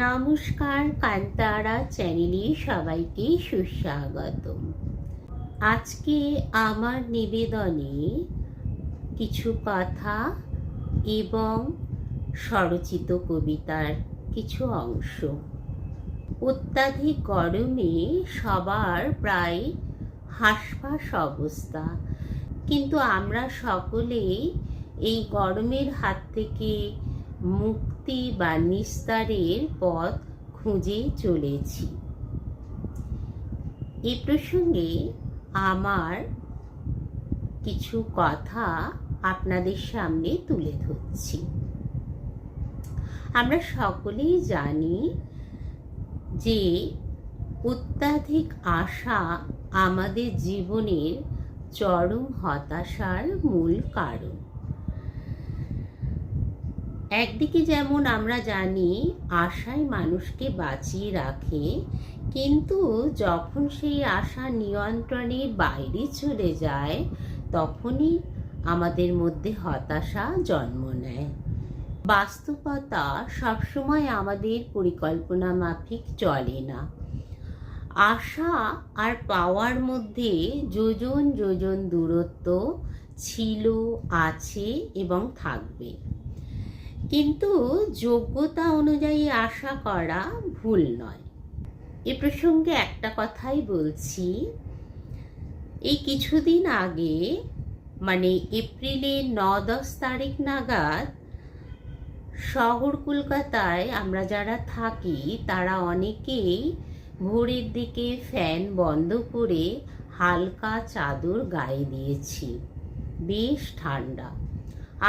নমস্কার, কান্তারা চ্যানেলে সবাইকে সুস্বাগতম। আজকে আমার নিবেদনে কিছু কথা এবং স্বরচিত কবিতার কিছু অংশ। অত্যাধিক গরমে সবার প্রায় হাঁসফাঁস অবস্থা, কিন্তু আমরা সকলেই এই গরমের হাত থেকে মুক্তি বা নিস্তারের পথ খুঁজে চলেছি। এ প্রসঙ্গে আমার কিছু কথা আপনাদের সামনে তুলে ধরছি। আমরা সকলেই জানি যে অত্যাধিক আশা আমাদের জীবনের চরম হতাশার মূল কারণ। একদিকে যেমন আমরা জানি আশাই মানুষকে বাঁচিয়ে রাখে, কিন্তু যখন সেই আশা নিয়ন্ত্রণের বাইরে চলে যায় তখনই আমাদের মধ্যে হতাশা জন্ম নেয়। বাস্তবতা সবসময় আমাদের পরিকল্পনা মাফিক চলে না। আশা আর পাওয়ার মধ্যে যোজন যোজন দূরত্ব ছিল, আছে এবং থাকবে। কিন্তু যোগ্যতা অনুযায়ী আশা করা ভুল নয়। এ প্রসঙ্গে একটা কথাই বলছি। এই কিছুদিন আগে, মানে এপ্রিলের 9-10 তারিখ নাগাদ, শহর কলকাতায় আমরা যারা থাকি তারা অনেকেই ভোরের দিকে ফ্যান বন্ধ করে হালকা চাদর গায়ে দিয়েছি। বেশ ঠান্ডা।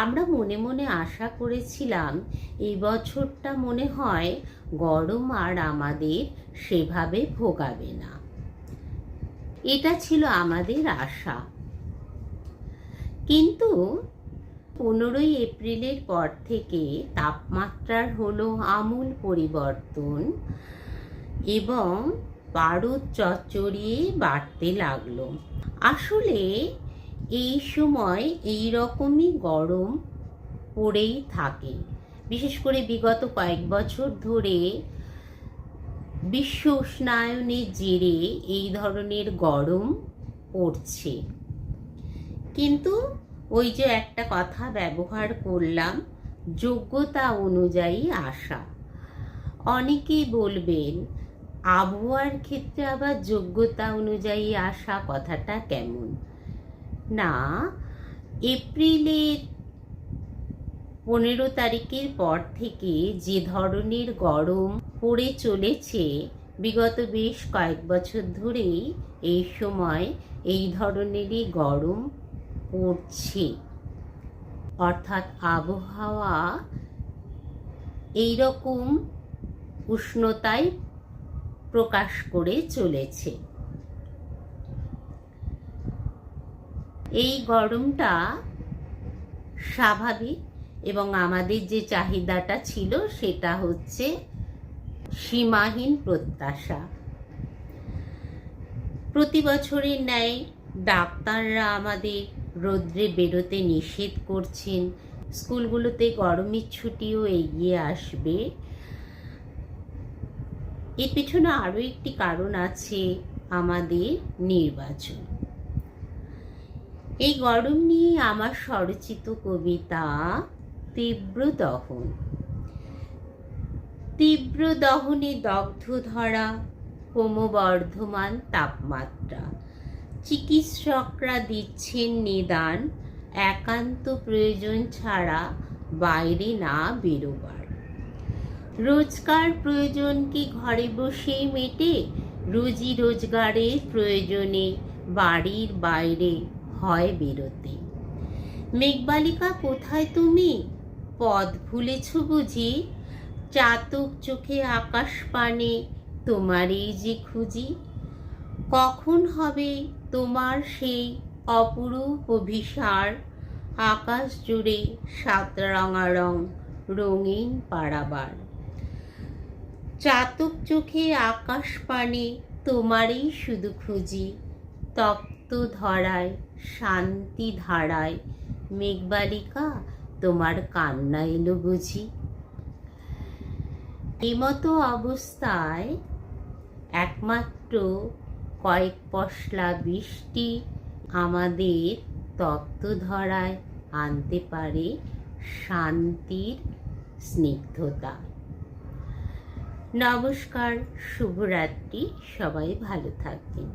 আমরা মনে মনে আশা করেছিলাম এই বছরটা মনে হয় গরম আর আমাদের সেভাবে ভোগাবে না। এটা ছিল আমাদের আশা। কিন্তু 15ই এপ্রিলের পর থেকে তাপমাত্রার হলো আমূল পরিবর্তন এবং পারদ চচ্চড়িয়ে বাড়তে লাগলো। আসলে এই সময় এই রকমই গরম পড়েই থাকে। বিশেষ করে বিগত কয়েক বছর ধরে বিশ্ব উষ্ণায়নের জেরে এই ধরনের গরম পড়ছে। কিন্তু ওই যে একটা কথা ব্যবহার করলাম, যোগ্যতা অনুযায়ী আশা। অনেকেই বলবেন আবহাওয়ার ক্ষেত্রে আবার যোগ্যতা অনুযায়ী আশা কথাটা কেমন? না, এপ্রিলের 15 তারিখের পর থেকে যে ধরনের গরম পড়ে চলেছে, বিগত বেশ কয়েক বছর ধরেই এই সময় এই ধরনেরই গরম পড়ছে। অর্থাৎ আবহাওয়া এইরকম উষ্ণতায় প্রকাশ করে চলেছে। এই গরমটা স্বাভাবিক এবং আমাদের যে চাহিদাটা ছিল সেটা হচ্ছে সীমাহীন প্রত্যাশা। প্রতি বছরের ন্যায় ডাক্তাররা আমাদের রৌদ্রে বেরোতে নিষেধ করছেন। স্কুলগুলোতে গরমের ছুটিও এগিয়ে আসবে। এর পেছনে আরও একটি কারণ আছে, আমাদের নির্বাচন। এই গরম নিয়ে আমার স্বরচিত কবিতা তীব্র দহন। তীব্র দহনে দগ্ধ ধরা, ক্রমবর্ধমান তাপমাত্রা। চিকিৎসকরা দিচ্ছেন নিদান, একান্ত প্রয়োজন ছাড়া বাইরে না বেরোবার। রোজকার প্রয়োজন কি ঘরে বসেই মেটে? রুজি রোজগারের প্রয়োজনে বাড়ির বাইরে হয় বেরোতে। মেঘবালিকা কোথায় তুমি? পথ ভুলেছ বুঝি? চাতক চোখে আকাশ পানে তোমারই যে খুঁজি। কখন হবে তোমার সেই অপরূপ অভিসার? আকাশ জুড়ে সাত রঙারং রঙিন পারাবার। চাতক চোখে আকাশ পানে তোমারই শুধু খুঁজি। তপ্ত ধরায় শান্তি ধারায় মেঘবালিকা তোমার কান্না এলো বুঝি। এমতো অবস্থায় একমাত্র কয়েক পশলা বৃষ্টি আমাদের তপ্তধরায় আনতে পারে শান্তির স্নিগ্ধতা। নমস্কার, শুভরাত্রি, সবাই ভালো থাকবেন।